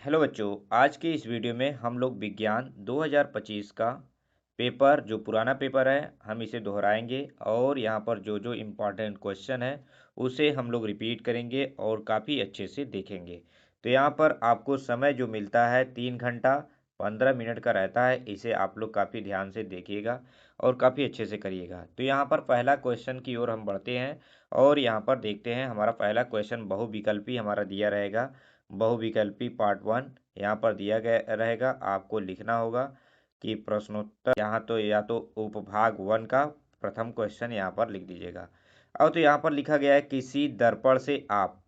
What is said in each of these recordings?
Hello बच्चों, आज के इस वीडियो में हम लोग विज्ञान 2025 का पेपर जो पुराना पेपर है हम इसे दोहराएंगे और यहाँ पर जो जो इम्पोर्टेंट क्वेश्चन है उसे हम लोग रिपीट करेंगे और काफ़ी अच्छे से देखेंगे। तो यहाँ पर आपको समय जो मिलता है 3 घंटा 15 मिनट का रहता है, इसे आप लोग काफ़ी ध्यान से देखिएगा और काफ़ी अच्छे से करिएगा। तो यहाँ पर पहला क्वेश्चन की ओर हम बढ़ते हैं और यहाँ पर देखते हैं। हमारा पहला क्वेश्चन बहुविकल्पी हमारा दिया रहेगा। बहुविकल्पी पार्ट 1 यहाँ पर दिया गया रहेगा। आपको लिखना होगा कि प्रश्नोत्तर यहाँ तो या तो उपभाग 1 का प्रथम क्वेश्चन यहाँ पर लिख दीजिएगा। और तो यहाँ पर लिखा गया है किसी दर्पण से आप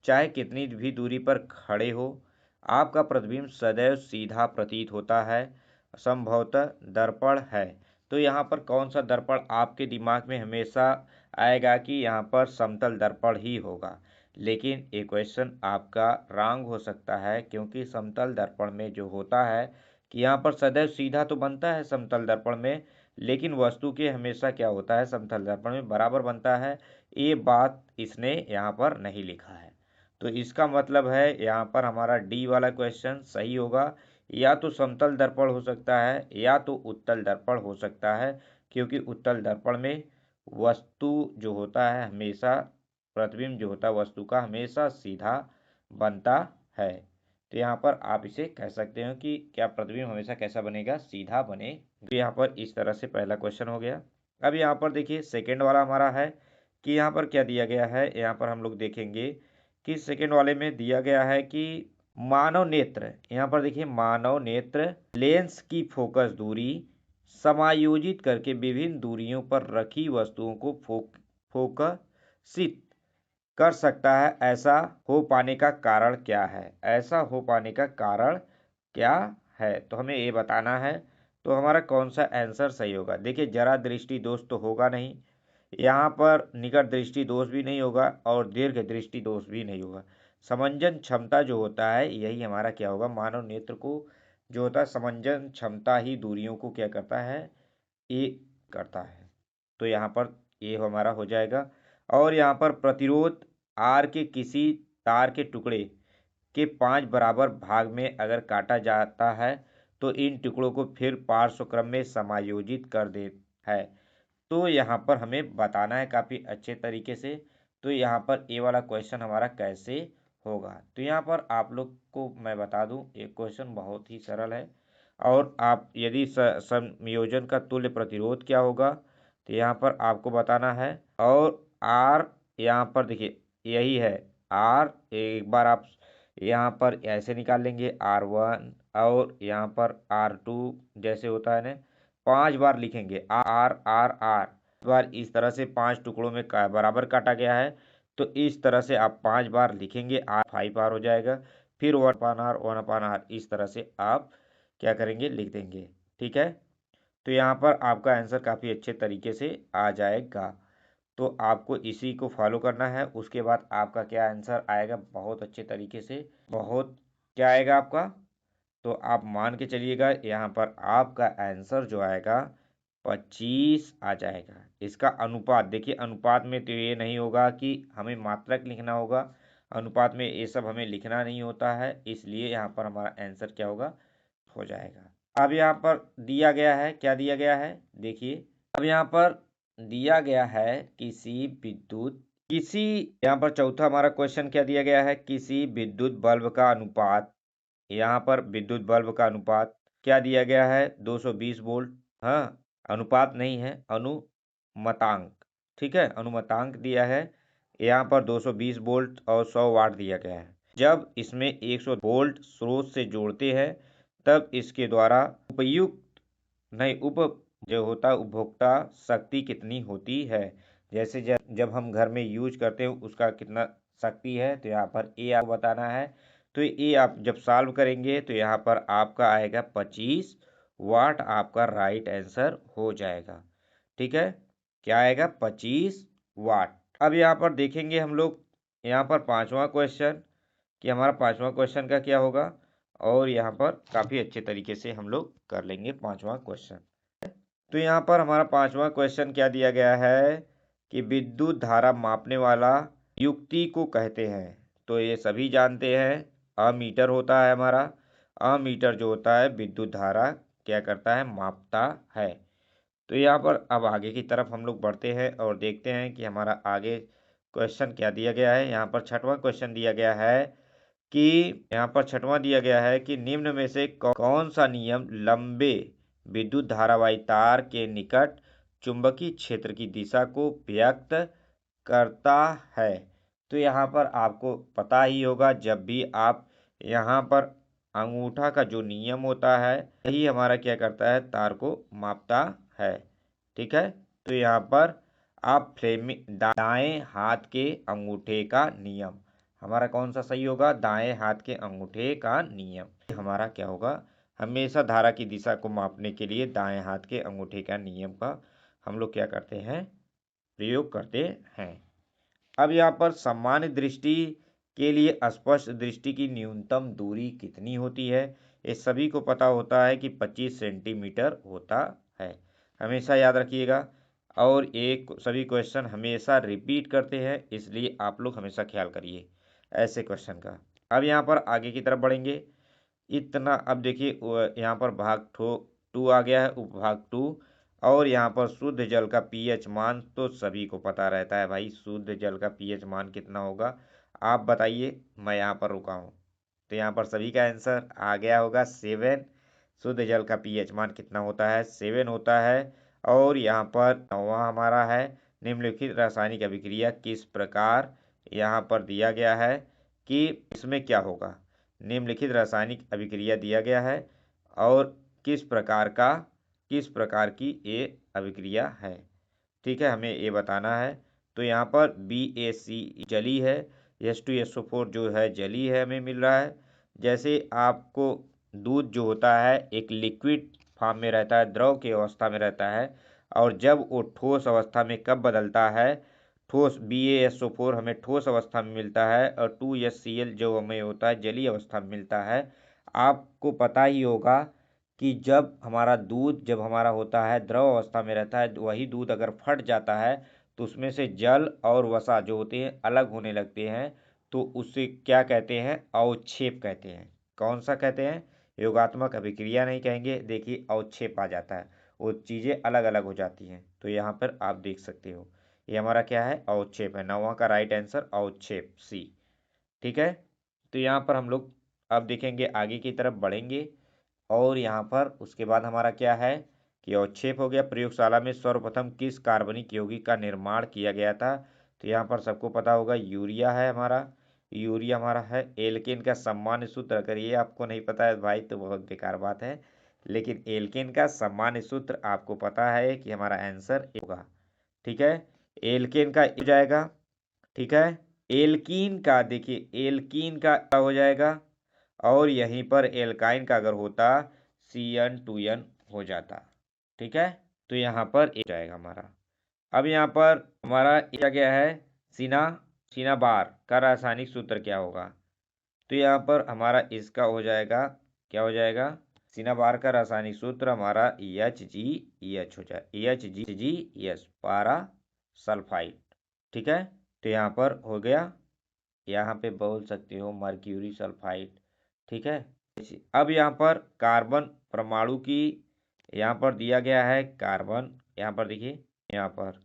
चाहे कितनी भी दूरी पर खड़े हो, आपका प्रतिबिंब सदैव सीधा प्रतीत होता है, संभवतः दर्पण है। तो यहाँ पर कौन सा दर्पण आपके दिमाग में हमेशा आएगा कि यहाँ पर समतल दर्पण ही होगा। लेकिन ये क्वेश्चन आपका रॉन्ग हो सकता है, क्योंकि समतल दर्पण में जो होता है कि यहाँ पर सदैव सीधा तो बनता है समतल दर्पण में, लेकिन वस्तु के हमेशा क्या होता है समतल दर्पण में बराबर बनता है। ये बात इसने यहाँ पर नहीं लिखा है। तो इसका मतलब है यहाँ पर हमारा डी वाला क्वेश्चन सही होगा। या तो समतल दर्पण हो सकता है या तो उत्तल दर्पण हो सकता है, क्योंकि उत्तल दर्पण में वस्तु जो होता है हमेशा प्रतिबिंब जो होता है वस्तु का हमेशा सीधा बनता है। तो यहाँ पर आप इसे कह सकते हो कि क्या प्रतिबिंब हमेशा कैसा बनेगा, सीधा बने। तो यहाँ पर इस तरह से पहला क्वेश्चन हो गया। अब यहाँ पर देखिए सेकेंड वाला हमारा है कि यहाँ पर क्या दिया गया है। यहाँ पर हम लोग देखेंगे कि सेकेंड वाले में दिया गया है कि मानव नेत्र, यहाँ पर देखिए मानव नेत्र लेंस की फोकस दूरी समायोजित करके विभिन्न दूरियों पर रखी वस्तुओं को फोकसित कर सकता है। ऐसा हो पाने का कारण क्या है? ऐसा हो पाने का कारण क्या है, तो हमें ये बताना है। तो हमारा कौन सा आंसर सही होगा? देखिए जरा दृष्टि दोष तो होगा नहीं, यहाँ पर निकट दृष्टि दोष भी नहीं होगा और दीर्घ दृष्टि दोष भी नहीं होगा। समंजन क्षमता जो होता है यही हमारा क्या होगा, मानव नेत्र को जो होता है समंजन क्षमता ही दूरियों को क्या करता है, ये करता है। तो यहाँ पर ये हमारा हो जाएगा। और यहाँ पर प्रतिरोध आर के किसी तार के टुकड़े के 5 बराबर भाग में अगर काटा जाता है तो इन टुकड़ों को फिर पार्श्व क्रम में समायोजित कर दे है। तो यहाँ पर हमें बताना है काफ़ी अच्छे तरीके से। तो यहाँ पर ए वाला क्वेश्चन हमारा कैसे होगा, तो यहाँ पर आप लोग को मैं बता दूं ये क्वेश्चन बहुत ही सरल है। और आप यदि संयोजन का तुल्य प्रतिरोध क्या होगा तो यहाँ पर आपको बताना है। और आर यहाँ पर देखिए यही है आर, एक बार आप यहाँ पर ऐसे निकाल लेंगे R1 और यहाँ पर R2 जैसे होता है ना, 5 बार लिखेंगे आर आर आर बार, इस तरह से 5 टुकड़ों में बराबर काटा गया है। तो इस तरह से आप 5 बार लिखेंगे, आर 5 आर हो जाएगा। फिर 1/r इस तरह से आप क्या करेंगे, लिख देंगे। ठीक है, तो यहाँ पर आपका आंसर काफ़ी अच्छे तरीके से आ जाएगा। तो आपको इसी को फॉलो करना है, उसके बाद आपका क्या आंसर आएगा बहुत अच्छे तरीके से, बहुत क्या आएगा आपका, तो आप मान के चलिएगा यहाँ पर आपका आंसर जो आएगा 25 आ जाएगा। इसका अनुपात देखिए, अनुपात में तो ये नहीं होगा कि हमें मात्रक लिखना होगा, अनुपात में ये सब हमें लिखना नहीं होता है, इसलिए यहाँ पर हमारा आंसर क्या होगा, हो जाएगा। अब यहाँ पर दिया गया है, क्या दिया गया है देखिए, अब यहाँ पर दिया गया है किसी यहाँ पर चौथा हमारा क्वेश्चन क्या दिया गया है, किसी विद्युत बल्ब का अनुपात, यहाँ पर विद्युत बल्ब का अनुपात क्या दिया गया है, 220 वोल्ट। हाँ, अनुपात नहीं है, अनुमतांक। ठीक है, अनुमतांक दिया है यहाँ पर 220 वोल्ट और 100 वाट दिया गया है। जब इसमें 100 वोल्ट स्रोत से जोड़ते हैं तब इसके द्वारा उपयुक्त नहीं उप जो होता है उपभोक्ता शक्ति कितनी होती है। जैसे जब हम घर में यूज करते हैं उसका कितना शक्ति है, तो यहाँ पर ए आपको बताना है। तो ये आप जब सॉल्व करेंगे तो यहाँ पर आपका आएगा 25 वाट, आपका राइट आंसर हो जाएगा। ठीक है, क्या आएगा, 25 वाट। अब यहाँ पर देखेंगे हम लोग यहाँ पर पांचवा क्वेश्चन कि हमारा पांचवा क्वेश्चन का क्या होगा, और यहाँ पर काफ़ी अच्छे तरीके से हम लोग कर लेंगे पांचवा क्वेश्चन। तो यहाँ पर हमारा पांचवा क्वेश्चन क्या दिया गया है कि विद्युत धारा मापने वाला युक्ति को कहते हैं। तो ये सभी जानते हैं अमीटर होता है हमारा। अमीटर जो होता है विद्युत धारा क्या करता है, मापता है। तो यहाँ पर अब आगे की तरफ हम लोग बढ़ते हैं और देखते हैं कि हमारा आगे क्वेश्चन क्या दिया गया है। यहाँ पर छठवां क्वेश्चन दिया गया है कि निम्न में से कौन सा नियम लंबे विद्युत धारावाही तार के निकट चुंबकीय क्षेत्र की दिशा को व्यक्त करता है। तो यहाँ पर आपको पता ही होगा, जब भी आप यहाँ पर अंगूठा का जो नियम होता है यही हमारा क्या करता है, तार को मापता है। ठीक है, तो यहाँ पर आप फ्लेमिंग दाएं हाथ के अंगूठे का नियम, हमारा कौन सा सही होगा, दाएं हाथ के अंगूठे का नियम हमारा क्या होगा, हमेशा धारा की दिशा को मापने के लिए दाएं हाथ के अंगूठे का नियम का हम लोग क्या करते हैं, प्रयोग करते हैं। अब यहाँ पर सामान्य दृष्टि के लिए स्पष्ट दृष्टि की न्यूनतम दूरी कितनी होती है। ये सभी को पता होता है कि 25 सेंटीमीटर होता है, हमेशा याद रखिएगा। और एक सभी क्वेश्चन हमेशा रिपीट करते हैं, इसलिए आप लोग हमेशा ख्याल करिए ऐसे क्वेश्चन का। अब यहाँ पर आगे की तरफ बढ़ेंगे इतना। अब देखिए यहाँ पर भाग 2 आ गया है, उपभाग 2। और यहाँ पर शुद्ध जल का पीएच मान तो सभी को पता रहता है भाई, शुद्ध जल का पीएच मान कितना होगा, आप बताइए, मैं यहाँ पर रुका हूँ। तो यहाँ पर सभी का आंसर आ गया होगा 7। शुद्ध जल का पीएच मान कितना होता है, 7 होता है। और यहाँ पर 9वां हमारा है, निम्नलिखित रासायनिक अभिक्रिया किस प्रकार, यहाँ पर दिया गया है कि इसमें क्या होगा, निम्नलिखित रासायनिक अभिक्रिया दिया गया है और किस प्रकार की ये अभिक्रिया है। ठीक है, हमें ये बताना है। तो यहाँ पर BaC जली है, H2SO4 जो है जली है, हमें मिल रहा है। जैसे आपको दूध जो होता है एक लिक्विड फॉर्म में रहता है, द्रव की अवस्था में रहता है, और जब वो ठोस अवस्था में कब बदलता है, ठोस BaSO4 हमें ठोस अवस्था में मिलता है और 2HCl जो हमें होता है जलीय अवस्था में मिलता है। आपको पता ही होगा कि जब हमारा होता है द्रव अवस्था में रहता है, वही दूध अगर फट जाता है तो उसमें से जल और वसा जो होते हैं अलग होने लगते हैं, तो उससे क्या कहते हैं, अवक्षेप कहते हैं। कौन सा कहते हैं, योगात्मक अभिक्रिया नहीं कहेंगे, देखिए अवक्षेप आ जाता है, वो चीज़ें अलग अलग हो जाती हैं। तो यहाँ पर आप देख सकते हो ये हमारा क्या है, अवक्षेप है। 9वां का राइट आंसर अवक्षेप C। ठीक है, तो यहाँ पर हम लोग अब देखेंगे, आगे की तरफ बढ़ेंगे। और यहाँ पर उसके बाद हमारा क्या है कि अवक्षेप हो गया। प्रयोगशाला में सर्वप्रथम किस कार्बनिक यौगिक का निर्माण किया गया था। तो यहाँ पर सबको पता होगा यूरिया है हमारा, यूरिया हमारा है। एल्केन का सामान्य सूत्र, अगर ये आपको नहीं पता है भाई तो बहुत बेकार बात है, लेकिन एल्केन का सामान्य सूत्र आपको पता है कि हमारा आंसर होगा। ठीक है, एल्केन का हो जाएगा। ठीक है, एल्कीन का देखिए, एल्कीन का हो जाएगा, और यहीं पर एल्काइन का अगर होता CN2N हो जाता। ठीक है, तो यहाँ पर एक जाएगा हमारा। अब यहाँ पर हमारा क्या गया है, सिनाबार का रासायनिक सूत्र क्या होगा। तो यहाँ पर हमारा इसका हो जाएगा, क्या हो जाएगा, सिनाबार का रासायनिक सूत्र हमारा HgEH हो जाए, HgES पारा सल्फाइड। ठीक है, तो यहाँ पर हो गया, यहाँ पे बोल सकते हो मर्क्यूरी सल्फाइड। ठीक है, अब यहाँ पर कार्बन परमाणु की, यहाँ पर दिया गया है कार्बन, यहाँ पर देखिए, यहाँ पर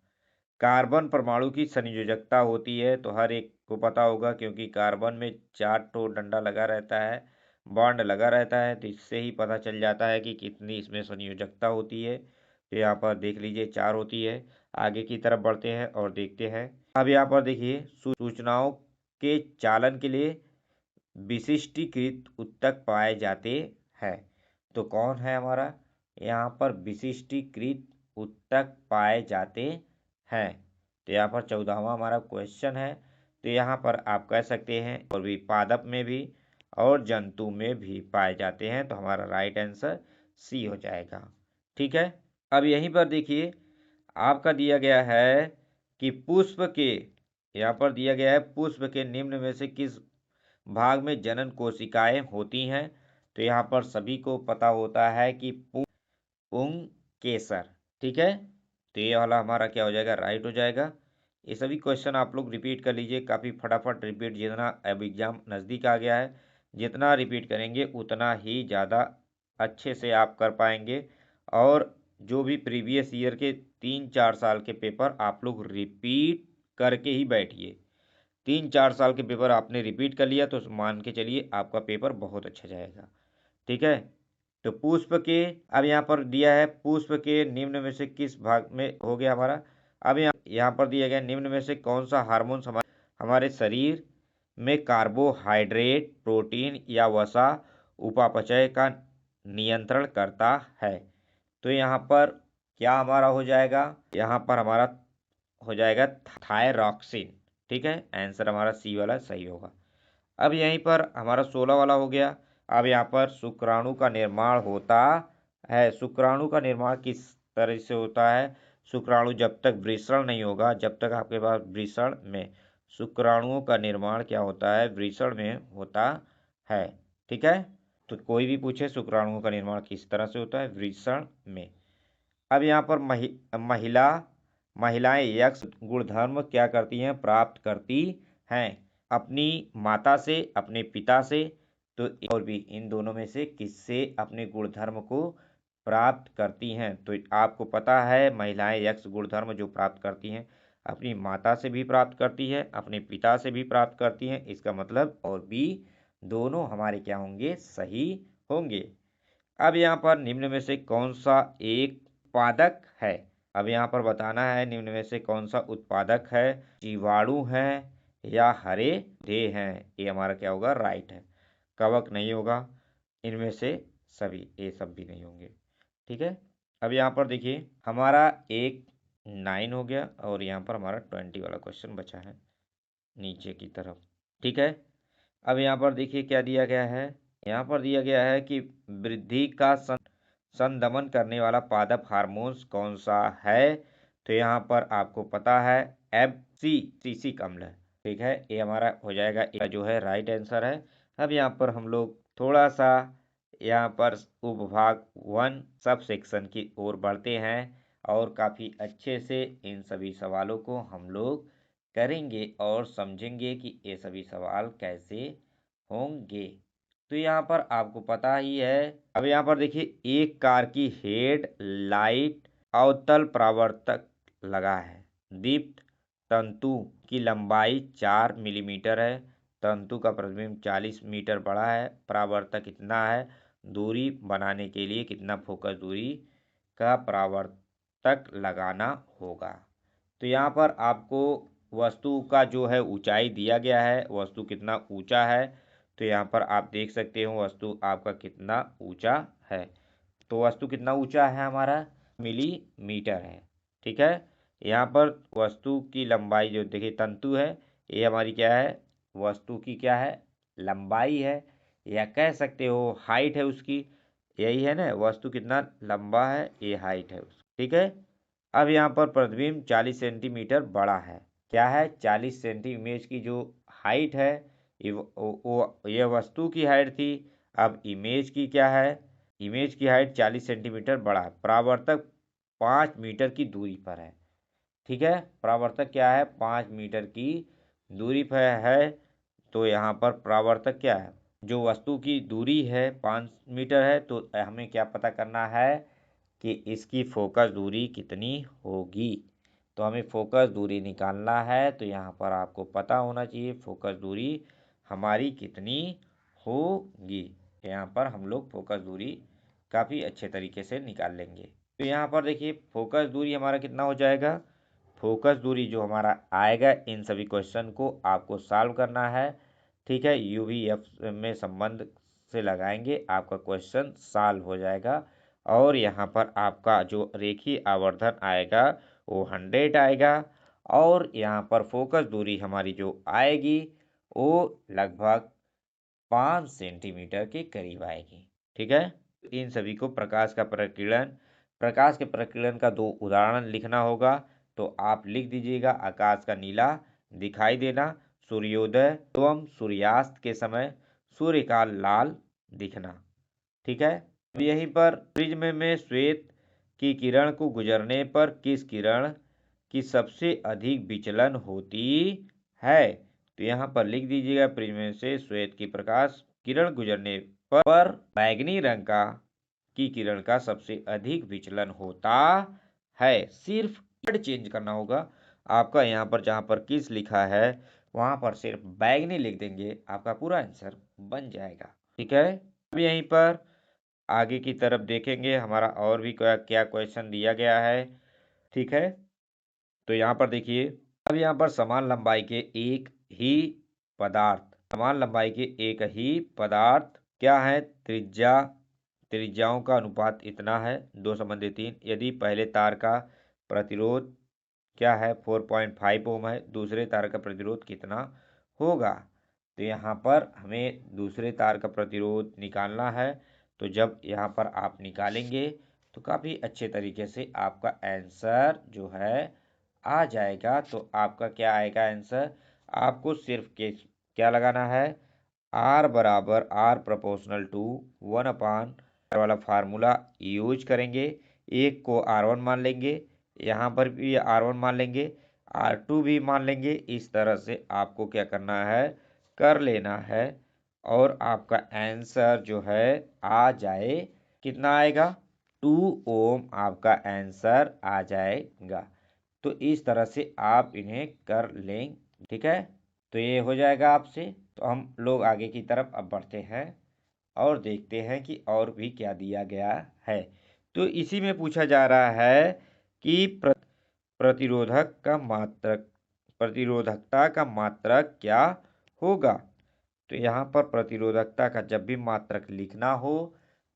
कार्बन परमाणु की संयोजकता होती है, तो हर एक को पता होगा, क्योंकि कार्बन में 4 ठो डंडा लगा रहता है, बॉन्ड लगा रहता है, तो इससे ही पता चल जाता है कि कितनी इसमें संयोजकता होती है। तो यहाँ पर देख लीजिए 4 होती है। आगे की तरफ बढ़ते हैं और देखते हैं। अब यहाँ पर देखिए, सूचनाओं के चालन के लिए विशिष्टीकृत ऊतक पाए जाते हैं। तो कौन है हमारा, यहाँ पर विशिष्टीकृत ऊतक पाए जाते हैं। तो यहाँ पर 14वां हमारा क्वेश्चन है। तो यहाँ पर आप कह सकते हैं और भी पादप में भी और जंतु में भी पाए जाते हैं, तो हमारा राइट आंसर C हो जाएगा। ठीक है, अब यहीं पर देखिए आपका दिया गया है कि पुष्प के, यहाँ पर दिया गया है पुष्प के निम्न में से किस भाग में जनन कोशिकाएं होती हैं। तो यहाँ पर सभी को पता होता है कि पुंकेसर। ठीक है, तो ये वाला हमारा क्या हो जाएगा, राइट हो जाएगा। ये सभी क्वेश्चन आप लोग रिपीट कर लीजिए, काफ़ी फटाफट रिपीट, जितना अब एग्जाम नज़दीक आ गया है जितना रिपीट करेंगे उतना ही ज़्यादा अच्छे से आप कर पाएंगे। और जो भी प्रीवियस ईयर के 3-4 साल के पेपर आप लोग रिपीट करके ही बैठिए। 3-4 साल के पेपर आपने रिपीट कर लिया तो मान के चलिए आपका पेपर बहुत अच्छा जाएगा। ठीक है। तो पुष्प के, अब यहाँ पर दिया है पुष्प के निम्न में से किस भाग में हो गया हमारा। अब यहाँ पर दिया गया निम्न में से कौन सा हार्मोन हमारे शरीर में कार्बोहाइड्रेट, प्रोटीन या वसा उपापचय का नियंत्रण करता है। तो यहाँ पर क्या हमारा हो जाएगा, यहाँ पर हमारा हो जाएगा थायरॉक्सिन। ठीक है, आंसर हमारा सी वाला सही होगा। अब यहीं पर हमारा 16 वाला हो गया। अब यहाँ पर शुक्राणु का निर्माण होता है। शुक्राणु का निर्माण किस तरह से होता है। शुक्राणु जब तक वृषण नहीं होगा, जब तक आपके पास वृषण में शुक्राणुओं का निर्माण क्या होता है, वृषण में होता है। ठीक है, तो कोई भी पूछे शुक्राणुओं का निर्माण किस तरह से होता है, वृषण में। अब यहाँ पर महिलाएं यक्ष गुणधर्म क्या करती हैं, प्राप्त करती हैं अपनी माता से, अपने पिता से। तो और भी इन दोनों में से किससे अपने गुणधर्म को प्राप्त करती हैं। तो आपको पता है महिलाएं यक्ष गुणधर्म जो प्राप्त करती हैं अपनी माता से भी प्राप्त करती है, अपने पिता से भी प्राप्त करती हैं। इसका मतलब और भी दोनों हमारे क्या होंगे, सही होंगे। अब यहाँ पर निम्न में से कौन सा एक उत्पादक है। अब यहाँ पर बताना है निम्न में से कौन सा उत्पादक है, जीवाणु है या हरे पौधे हैं। ये हमारा क्या होगा, राइट है। कवक नहीं होगा, इनमें से सभी, ये सब भी नहीं होंगे। ठीक है। अब यहाँ पर देखिए हमारा एक 9 हो गया और यहाँ पर हमारा 20 वाला क्वेश्चन बचा है नीचे की तरफ। ठीक है। अब यहाँ पर देखिए क्या दिया गया है, यहाँ पर दिया गया है कि वृद्धि का संदमन करने वाला पादप हार्मोन्स कौन सा है। तो यहाँ पर आपको पता है एब्सिसिक अम्ल है। ठीक है, ये हमारा हो जाएगा, ये जो है राइट आंसर है। अब यहाँ पर हम लोग थोड़ा सा यहाँ पर उपभाग 1 सब सेक्शन की ओर बढ़ते हैं और काफ़ी अच्छे से इन सभी सवालों को हम लोग करेंगे और समझेंगे कि ये सभी सवाल कैसे होंगे। तो यहाँ पर आपको पता ही है। अब यहाँ पर देखिए एक कार की हेड लाइट अवतल परावर्तक लगा है। दीप्त तंतु की लंबाई 4 मिलीमीटर है। तंतु का प्रतिबिंब 40 मीटर बड़ा है। परावर्तक कितना है, दूरी बनाने के लिए कितना फोकस दूरी का परावर्तक लगाना होगा। तो यहाँ पर आपको वस्तु का जो है ऊंचाई दिया गया है, वस्तु कितना ऊंचा है। तो यहाँ पर आप देख सकते हो वस्तु आपका कितना ऊंचा है। तो वस्तु कितना ऊंचा है हमारा, मिलीमीटर है। ठीक है। यहाँ पर वस्तु की लंबाई जो देखिए तंतु है, ये हमारी क्या है, वस्तु की क्या है, लंबाई है, या कह सकते हो हाइट है उसकी। यही है ना, वस्तु कितना लंबा है, ये हाइट है उसकी। ठीक है। अब यहाँ पर प्रतिबिंब 40 सेंटीमीटर बड़ा है। क्या है, 40 सेंटी इमेज की जो हाइट है ये वस्तु की हाइट थी। अब इमेज की क्या है, इमेज की हाइट 40 सेंटीमीटर बड़ा है। परावर्तक 5 मीटर की दूरी पर है। ठीक है, परावर्तक क्या है, 5 मीटर की दूरी पर है। तो यहाँ पर परावर्तक क्या है, जो वस्तु की दूरी है 5 मीटर है, तो हमें क्या पता करना है कि इसकी फोकस दूरी कितनी होगी। तो हमें फोकस दूरी निकालना है। तो यहाँ पर आपको पता होना चाहिए फोकस दूरी हमारी कितनी होगी। यहाँ पर हम लोग फोकस दूरी काफ़ी अच्छे तरीके से निकाल लेंगे। तो यहाँ पर देखिए फोकस दूरी हमारा कितना हो जाएगा, फोकस दूरी जो हमारा आएगा, इन सभी क्वेश्चन को आपको सॉल्व करना है। ठीक है, यूवीएफ में संबंध से लगाएंगे, आपका क्वेश्चन सॉल्व हो जाएगा। और यहाँ पर आपका जो रेखीय आवर्धन आएगा वो 100 आएगा। और यहाँ पर फोकस दूरी हमारी जो आएगी वो लगभग 5 सेंटीमीटर के करीब आएगी। ठीक है। इन सभी को प्रकाश का प्रकीर्णन, प्रकाश के प्रकीर्णन का 2 उदाहरण लिखना होगा। तो आप लिख दीजिएगा, आकाश का नीला दिखाई देना, सूर्योदय एवं सूर्यास्त के समय सूर्य का लाल दिखना। ठीक है। यहीं पर प्रिज्म में श्वेत की किरण को गुजरने पर किस किरण की सबसे अधिक विचलन होती है। तो यहाँ पर लिख दीजिएगा, प्रिज्म से श्वेत की प्रकाश किरण गुजरने पर बैंगनी रंग की किरण का सबसे अधिक विचलन होता है। सिर्फ वर्ड चेंज करना होगा आपका। यहाँ पर जहाँ पर किस लिखा है वहाँ पर सिर्फ बैंगनी लिख देंगे, आपका पूरा आंसर बन जाएगा। ठीक है, अब यहीं पर आगे की तरफ देखेंगे हमारा और भी क्या क्वेश्चन दिया गया है। ठीक है, तो यहाँ पर देखिए, अब यहाँ पर समान लंबाई के एक ही पदार्थ क्या है, त्रिज्याओं का अनुपात इतना है 2:3। यदि पहले तार का प्रतिरोध क्या है 4.5 ओम है, दूसरे तार का प्रतिरोध कितना होगा। तो यहाँ पर हमें दूसरे तार का प्रतिरोध निकालना है। तो जब यहाँ पर आप निकालेंगे तो काफ़ी अच्छे तरीके से आपका आंसर जो है आ जाएगा। तो आपका क्या आएगा आंसर, आपको सिर्फ क्या लगाना है, R बराबर R प्रोपोर्शनल टू 1 वाला फार्मूला यूज करेंगे। एक को R1 मान लेंगे, यहाँ पर भी R1 मान लेंगे, R2 भी मान लेंगे। इस तरह से आपको क्या करना है, कर लेना है और आपका आंसर जो है आ जाए। कितना आएगा, 2 ओम आपका आंसर आ जाएगा। तो इस तरह से आप इन्हें कर लेंगे। ठीक है, तो ये हो जाएगा आपसे। तो हम लोग आगे की तरफ अब बढ़ते हैं और देखते हैं कि और भी क्या दिया गया है। तो इसी में पूछा जा रहा है कि प्रतिरोधकता का मात्रक क्या होगा। तो यहाँ पर प्रतिरोधकता का जब भी मात्रक लिखना हो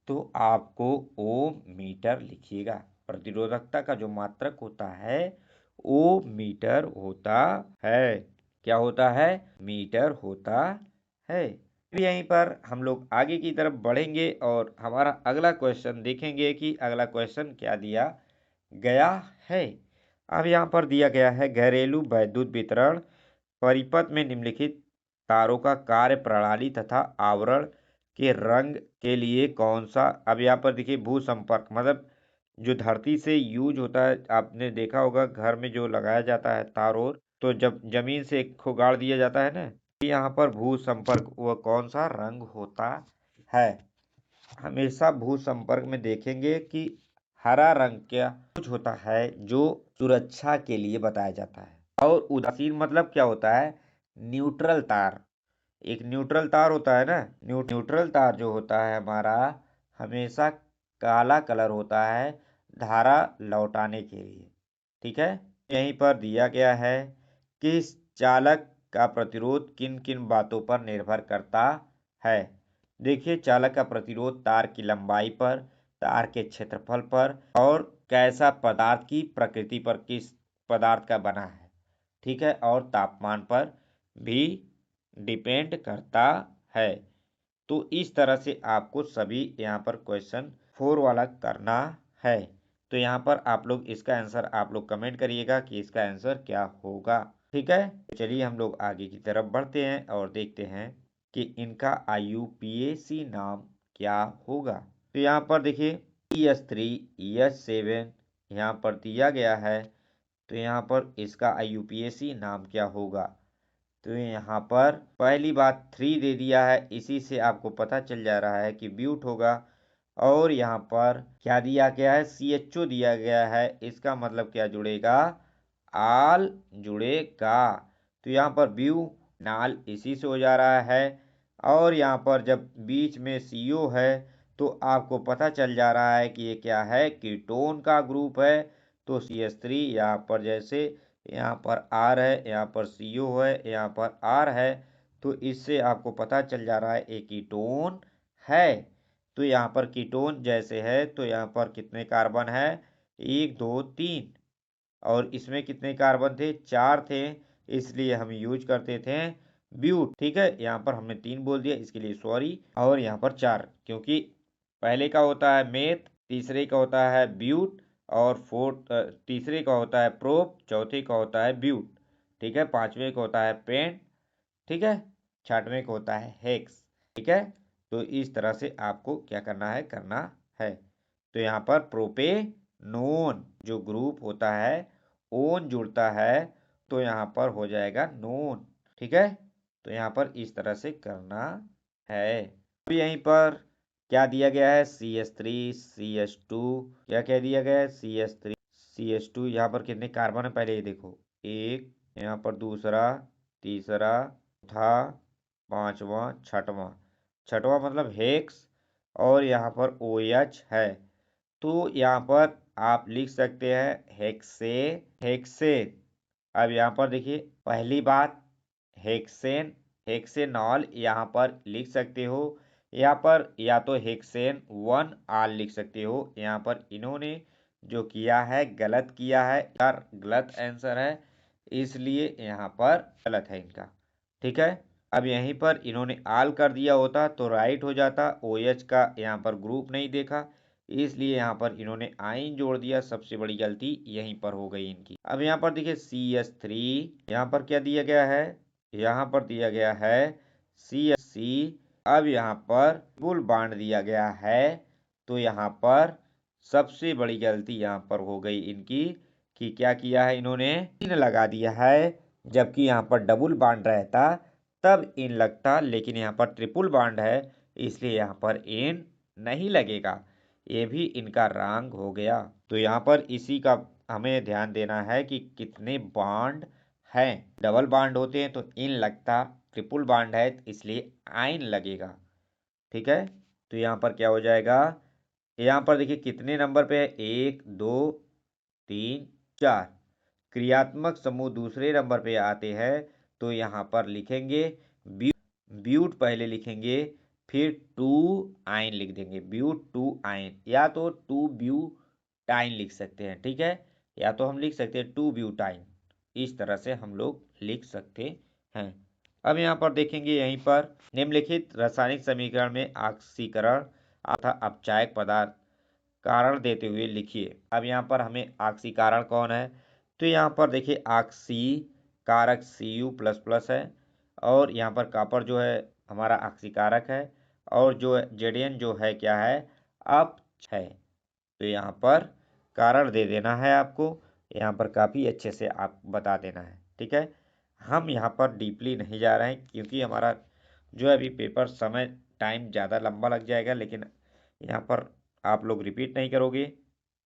तो आपको ओम मीटर लिखिएगा। प्रतिरोधकता का जो मात्रक होता है वो मीटर होता है। क्या होता है, मीटर होता है। यहीं पर हम लोग आगे की तरफ बढ़ेंगे और हमारा अगला क्वेश्चन देखेंगे कि अगला क्वेश्चन क्या दिया गया है। अब यहाँ पर दिया गया है घरेलू विद्युत वितरण परिपथ में निम्नलिखित तारों का कार्य प्रणाली तथा आवरण के रंग के लिए कौन सा। अब यहाँ पर देखिए भू संपर्क मतलब जो धरती से यूज होता है, आपने देखा होगा घर में जो लगाया जाता है तार, और तो जब जमीन से खो गाड़ दिया जाता है ना, यहाँ पर भू संपर्क वह कौन सा रंग होता है। हमेशा भू संपर्क में देखेंगे कि हरा रंग क्या कुछ होता है जो सुरक्षा के लिए बताया जाता है। और उदासीन मतलब क्या होता है, न्यूट्रल तार। एक न्यूट्रल तार होता है ना, न्यूट्रल तार जो होता है हमारा हमेशा काला कलर होता है धारा लौटाने के लिए। ठीक है, यहीं पर दिया गया है कि चालक का प्रतिरोध किन किन बातों पर निर्भर करता है। देखिए, चालक का प्रतिरोध तार की लंबाई पर, तार के क्षेत्रफल पर और कैसा पदार्थ की प्रकृति पर, किस पदार्थ का बना है। ठीक है, और तापमान पर भी डिपेंड करता है। तो इस तरह से आपको सभी यहाँ पर क्वेश्चन 4 वाला करना है। तो यहाँ पर आप लोग इसका आंसर आप लोग कमेंट करिएगा कि इसका आंसर क्या होगा। ठीक है, चलिए हम लोग आगे की तरफ बढ़ते हैं और देखते हैं कि इनका IUPAC नाम क्या होगा। तो यहाँ पर देखिए ES3 ES7 यहाँ पर दिया गया है। तो यहाँ पर इसका IUPAC नाम क्या होगा। तो यहाँ पर पहली बात 3 दे दिया है, इसी से आपको पता चल जा रहा है कि ब्यूट होगा। और यहाँ पर क्या दिया गया है, CHO दिया गया है, इसका मतलब क्या जुड़ेगा, आल जुड़ेगा। तो यहाँ पर ब्यू नाल इसी से हो जा रहा है। और यहाँ पर जब बीच में CO है तो आपको पता चल जा रहा है कि ये क्या है, कीटोन का ग्रुप है। तो CH3 यहाँ पर जैसे यहाँ पर R है, यहाँ पर CO है, यहाँ पर R है। तो इससे आपको पता चल जा रहा है एक कीटोन है। तो यहाँ पर कीटोन जैसे है तो यहाँ पर कितने कार्बन है, 1 2 3, और इसमें कितने कार्बन थे, 4 थे, इसलिए हम यूज करते थे ब्यूट। ठीक है, यहाँ पर हमने 3 बोल दिया, इसके लिए सॉरी। और यहाँ पर 4, क्योंकि पहले का होता है मेथ, तीसरे का होता है ब्यूट, और तीसरे का होता है प्रोप, चौथे का होता है ब्यूट। ठीक है, पांचवें का होता है पेंट। ठीक है, छठवें का होता है हेक्स। ठीक है, तो इस तरह से आपको क्या करना है। तो यहाँ पर प्रोपेनोन जो ग्रुप होता है ओन जुड़ता है, तो यहाँ पर हो जाएगा नोन। ठीक है, तो यहाँ पर इस तरह से करना है। अब यहीं पर क्या दिया गया है, CH3 CH2, क्या क्या दिया गया है, CH3 CH2। यहाँ पर कितने कार्बन है पहले ये देखो, एक, यहाँ पर दूसरा, तीसरा, चौथा, पांचवा, छठवां। छठवां मतलब हेक्स, और यहाँ पर OH है। तो यहाँ पर आप लिख सकते हैं हेक्सेन। अब यहाँ पर देखिए पहली बात, हेक्सेनॉल यहाँ पर लिख सकते हो। यहाँ पर या तो हेक्सेन 1 आल लिख सकते हो। यहाँ पर इन्होंने जो किया है गलत किया है, यार गलत आंसर है, इसलिए यहाँ पर गलत है इनका। ठीक है, अब यहीं पर इन्होंने आल कर दिया होता तो राइट हो जाता। OH का यहाँ पर ग्रुप नहीं देखा, इसलिए यहाँ पर इन्होंने आइन जोड़ दिया। सबसे बड़ी गलती यहीं पर हो गई इनकी। अब यहाँ पर देखिए CH3, यहाँ पर क्या दिया गया है, यहाँ पर दिया गया है CH3। अब यहाँ पर ट्रिपल बॉन्ड दिया गया है, तो यहाँ पर सबसे बड़ी गलती यहाँ पर हो गई इनकी कि क्या किया है इन्होंने, इन लगा दिया है, जबकि यहाँ पर डबल बॉन्ड रहता तब इन लगता, लेकिन यहाँ पर ट्रिपल बॉन्ड है इसलिए यहाँ पर इन नहीं लगेगा। ये भी इनका रॉन्ग हो गया। तो यहाँ पर इसी का हमें ध्यान देना है कि कितने बॉन्ड हैं। डबल बॉन्ड होते हैं तो इन लगता, ट्रिपल बॉन्ड है इसलिए आइन लगेगा। ठीक है, तो यहाँ पर क्या हो जाएगा, यहाँ पर देखिए कितने नंबर पे है, 1 2 3 4। क्रियात्मक समूह दूसरे नंबर पे आते हैं, तो यहाँ पर लिखेंगे ब्यूट पहले लिखेंगे, फिर टू आइन लिख देंगे, ब्यूट टू आइन, या तो टू ब्यूटाइन लिख सकते हैं। ठीक है, या तो हम लिख सकते हैं टू ब्यूटाइन, इस तरह से हम लोग लिख सकते हैं। अब यहाँ पर देखेंगे, यहीं पर निम्नलिखित रासायनिक समीकरण में ऑक्सीकरण अथवा अपचायक पदार्थ कारण देते हुए लिखिए। अब यहाँ पर हमें ऑक्सीकरण कौन है, तो यहाँ पर देखिए ऑक्सी कारक Cu++ है, और यहाँ पर कॉपर जो है हमारा ऑक्सीकारक है, और जो Zn जो है क्या है, अप है। तो यहाँ पर कारण दे देना है आपको, यहाँ पर काफ़ी अच्छे से आप बता देना है। ठीक है, हम यहाँ पर डीपली नहीं जा रहे हैं क्योंकि हमारा जो है अभी पेपर समय टाइम ज़्यादा लंबा लग जाएगा, लेकिन यहाँ पर आप लोग रिपीट नहीं करोगे।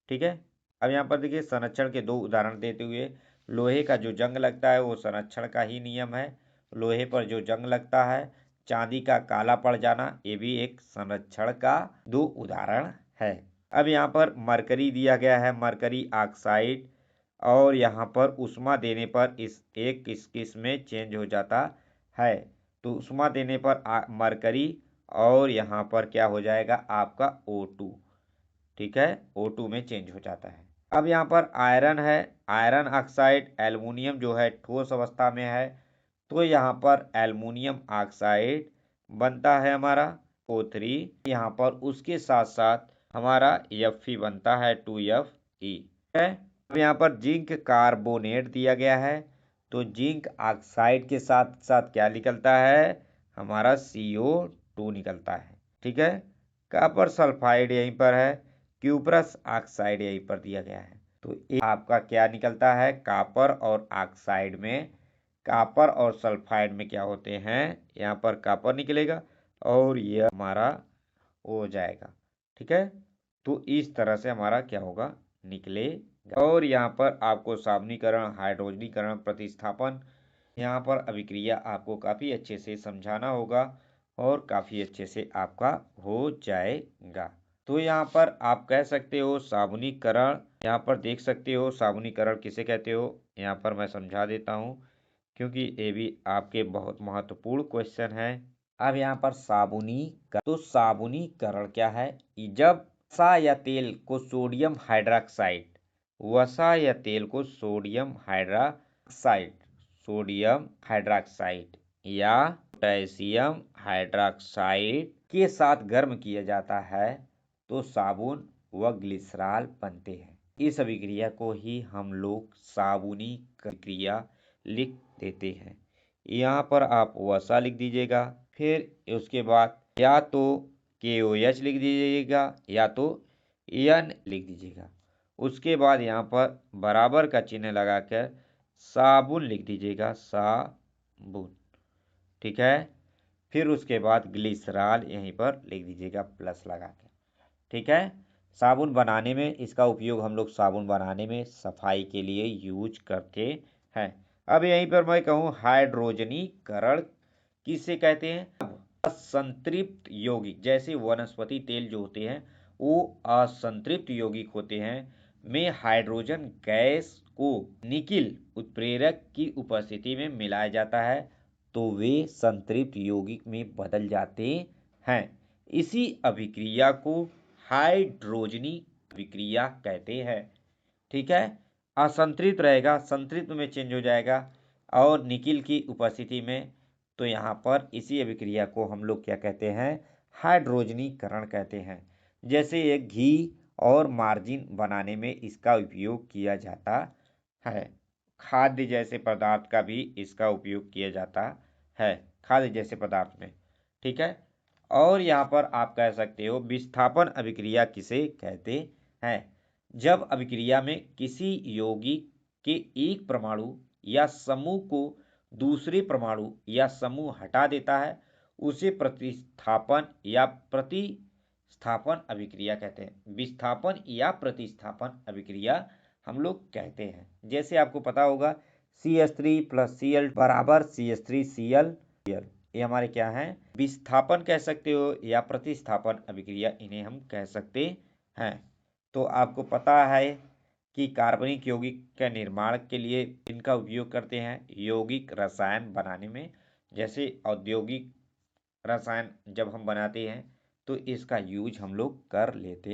ठीक है, अब यहाँ पर देखिए संरक्षण के 2 उदाहरण देते हुए, लोहे का जो जंग लगता है वो संरक्षण का ही नियम है। लोहे पर जो जंग लगता है, चांदी का काला पड़ जाना, ये भी एक संरक्षण का 2 उदाहरण है। अब यहाँ पर मरकरी दिया गया है, मरकरी ऑक्साइड, और यहाँ पर उष्मा देने पर इस एक किस में चेंज हो जाता है। तो उष्मा देने पर मरकरी, और यहाँ पर क्या हो जाएगा आपका O2। ठीक है, O2 में चेंज हो जाता है। अब यहाँ पर आयरन है, आयरन ऑक्साइड, एल्युमिनियम जो है ठोस अवस्था में है, तो यहाँ पर एल्युमिनियम ऑक्साइड बनता है हमारा O3। यहाँ पर उसके साथ साथ हमारा Fe बनता है 2Fe। है, अब यहाँ पर जिंक कार्बोनेट दिया गया है, तो जिंक ऑक्साइड के साथ साथ क्या निकलता है, हमारा CO2 निकलता है। ठीक है, कॉपर सल्फाइड यहीं पर है, क्यूप्रस ऑक्साइड यहीं पर दिया गया है। तो ये आपका क्या निकलता है, कॉपर और ऑक्साइड में, कॉपर और सल्फाइड में क्या होते हैं, यहाँ पर कॉपर निकलेगा और यह हमारा हो जाएगा। ठीक है, तो इस तरह से हमारा क्या होगा, निकलेगा। और यहाँ पर आपको सावनीकरण, हाइड्रोजनीकरण, प्रतिस्थापन, यहाँ पर अभिक्रिया आपको काफ़ी अच्छे से समझाना होगा और काफ़ी अच्छे से आपका हो जाएगा। तो यहाँ पर आप कह सकते हो सावनीकरण, यहाँ पर देख सकते हो सावनीकरण किसे कहते हो, यहाँ पर मैं समझा देता हूँ क्योंकि ये भी आपके बहुत महत्वपूर्ण क्वेश्चन है। अब यहाँ पर साबुनीकरण, तो साबुनीकरण क्या है, जब वसा या तेल को सोडियम हाइड्रोक्साइड, वसा या तेल को सोडियम हाइड्रोक्साइड या पोटेशियम हाइड्रोक्साइड के साथ गर्म किया जाता है, तो साबुन व ग्लिसरॉल बनते हैं। इस अभिक्रिया को ही हम लोग साबुनीकरण क्रिया लिख देते हैं। यहाँ पर आप वसा लिख दीजिएगा, फिर उसके बाद या तो KOH लिख दीजिएगा या तो N लिख दीजिएगा। उसके बाद यहाँ पर बराबर का चिन्ह लगाकर साबुन लिख दीजिएगा, साबुन। ठीक है, फिर उसके बाद ग्लिसरॉल यहीं पर लिख दीजिएगा प्लस लगा के। ठीक है। साबुन बनाने में इसका उपयोग हम लोग साबुन बनाने में सफाई के लिए यूज करते हैं। अब यहीं पर मैं कहूँ हाइड्रोजनीकरण किसे कहते हैं? असंतृप्त यौगिक, जैसे वनस्पति तेल जो होते हैं वो असंतृप्त यौगिक होते हैं, में हाइड्रोजन गैस को निकिल उत्प्रेरक की उपस्थिति में मिलाया जाता है तो वे संतृप्त यौगिक में बदल जाते हैं। इसी अभिक्रिया को हाइड्रोजनी अभिक्रिया कहते हैं। ठीक है। असंतृप्त रहेगा, संतृप्त में चेंज हो जाएगा और निकिल की उपस्थिति में, तो यहाँ पर इसी अभिक्रिया को हम लोग क्या कहते हैं? हाइड्रोजनीकरण कहते हैं। जैसे एक घी और मार्जिन बनाने में इसका उपयोग किया जाता है। खाद्य जैसे पदार्थ का भी इसका उपयोग किया जाता है, खाद्य जैसे पदार्थ में। ठीक है। और यहाँ पर आप कह सकते हो विस्थापन अभिक्रिया किसे कहते हैं? जब अभिक्रिया में किसी यौगिक के एक परमाणु या समूह को दूसरे परमाणु या समूह हटा देता है उसे प्रतिस्थापन या प्रतिस्थापन अभिक्रिया कहते हैं। विस्थापन या प्रतिस्थापन अभिक्रिया हम लोग कहते हैं। जैसे आपको पता होगा CH3 + Cl बराबर CH3Cl, ये हमारे क्या हैं? विस्थापन कह सकते हो या प्रतिस्थापन अभिक्रिया इन्हें हम कह सकते हैं। तो आपको पता है कि कार्बनिक यौगिक के निर्माण के लिए इनका उपयोग करते हैं यौगिक रसायन बनाने में। जैसे औद्योगिक रसायन जब हम बनाते हैं तो इसका यूज हम लोग कर लेते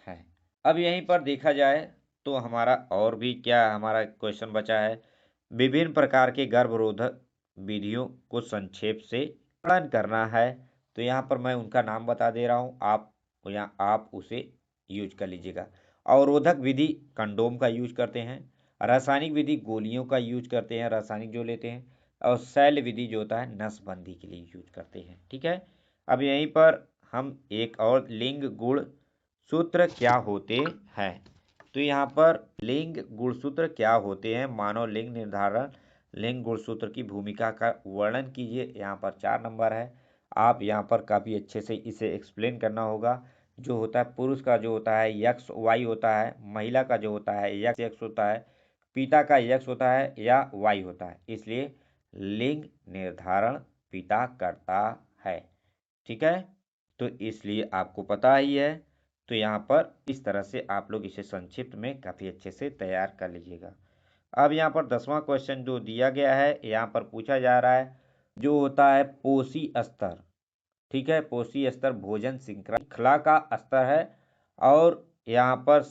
हैं। अब यहीं पर देखा जाए तो हमारा और भी क्या हमारा क्वेश्चन बचा है, विभिन्न प्रकार के गर्भरोधक विधियों को संक्षेप से वर्णन करना है। तो यहाँ पर मैं उनका नाम बता दे रहा हूँ, आप उसे यूज कर लीजिएगा। अवरोधक विधि कंडोम का यूज करते हैं, रासायनिक विधि गोलियों का यूज करते हैं, रासायनिक जो लेते हैं, और शैल विधि जो होता है नसबंदी के लिए यूज करते हैं। ठीक है। अब यहीं पर हम एक और लिंग गुण सूत्र क्या होते हैं, तो यहाँ पर लिंग गुणसूत्र क्या होते हैं, मानव लिंग निर्धारण लिंग गुणसूत्र की भूमिका का वर्णन कीजिए। यहाँ पर 4 नंबर है, आप यहाँ पर काफ़ी अच्छे से इसे एक्सप्लेन करना होगा। जो होता है पुरुष का जो होता है यक्स वाई होता है, महिला का जो होता है यक्स एक्स होता है, पिता का यक्स होता है या वाई होता है, इसलिए लिंग निर्धारण पिता करता है। ठीक है। तो इसलिए आपको पता ही है। तो यहाँ पर इस तरह से आप लोग इसे संक्षिप्त में काफ़ी अच्छे से तैयार कर लीजिएगा। अब यहाँ पर 10वां क्वेश्चन जो दिया गया है, यहाँ पर पूछा जा रहा है जो होता है पोषी स्तर। ठीक है। पोषी स्तर भोजन श्रृंखला का स्तर है और यहाँ पर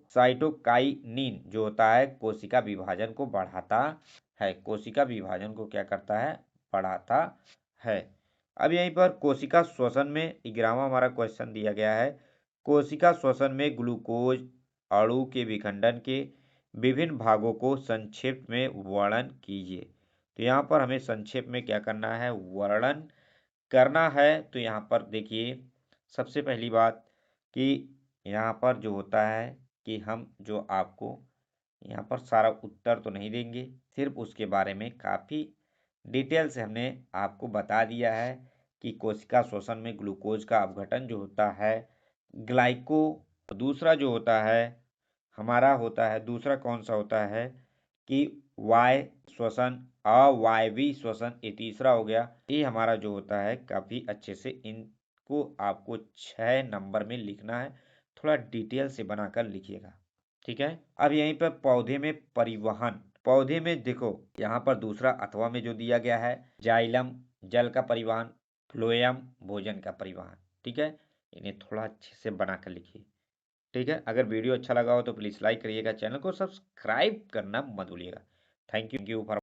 साइटोकाइनिन जो होता है कोशिका विभाजन को बढ़ाता है, कोशिका विभाजन को क्या करता है? बढ़ाता है। अब यहीं पर कोशिका श्वसन में 11वां हमारा क्वेश्चन दिया गया है, कोशिका श्वसन में ग्लूकोज अणु के विखंडन के विभिन्न भागों को संक्षेप में वर्णन कीजिए। तो यहाँ पर हमें संक्षेप में क्या करना है? वर्णन करना है। तो यहाँ पर देखिए सबसे पहली बात कि यहाँ पर जो होता है कि हम जो आपको यहाँ पर सारा उत्तर तो नहीं देंगे, सिर्फ उसके बारे में काफ़ी डिटेल से हमने आपको बता दिया है कि कोशिका श्वसन में ग्लूकोज का अपघटन जो होता है ग्लाइको, दूसरा जो होता है हमारा होता है, दूसरा कौन सा होता है कि वाय श्वसन, अवायवीय श्वसन, ये तीसरा हो गया। ये हमारा जो होता है काफ़ी अच्छे से इनको आपको 6 नंबर में लिखना है, थोड़ा डिटेल से बनाकर लिखिएगा। ठीक है। अब यहीं पर पौधे में परिवहन, पौधे में देखो यहाँ पर दूसरा अथवा में जो दिया गया है जाइलम जल का परिवहन, फ्लोएम भोजन का परिवहन। ठीक है। इन्हें थोड़ा अच्छे से बनाकर लिखिए। ठीक है। अगर वीडियो अच्छा लगा हो तो प्लीज़ लाइक करिएगा, चैनल को सब्सक्राइब करना मत भूलिएगा। Thank you for